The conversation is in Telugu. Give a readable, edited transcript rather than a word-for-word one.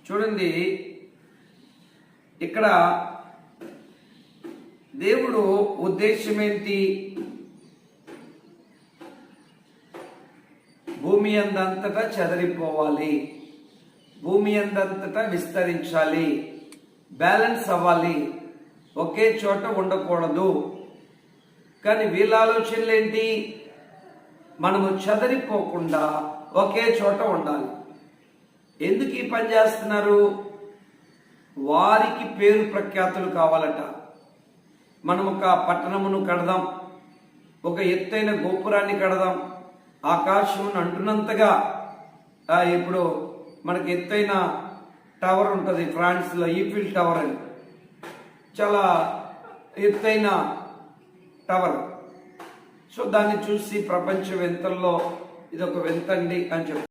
చూడండి, ఇక్కడ దేవుడు ఉద్దేశం ఏంటి? భూమి అందంతటా చెదరిపోవాలి, భూమి అందంతటా విస్తరించాలి, బ్యాలెన్స్ అవ్వాలి, ఒకే చోట ఉండకూడదు. కానీ వీళ్ళ ఆలోచనలు ఏంటి? మనము చెదరిపోకుండా ఒకే చోట ఉండాలి. ఎందుకు ఈ పని చేస్తున్నారు? వారికి పేరు ప్రఖ్యాతులు కావాలట. మనం ఒక పట్టణమును కడదాం, ఒక ఎత్తైన గోపురాన్ని కడదాం, ఆకాశమును అంటున్నంతగా. ఇప్పుడు మనకి ఎత్తైన టవర్ ఉంటుంది ఫ్రాన్స్లో, ఈఫిల్ టవర్ అని, చాలా ఎత్తైన టవర్. సో దాన్ని చూసి ప్రపంచ వింతల్లో ఇదొక వింతండి అని చెప్తారు.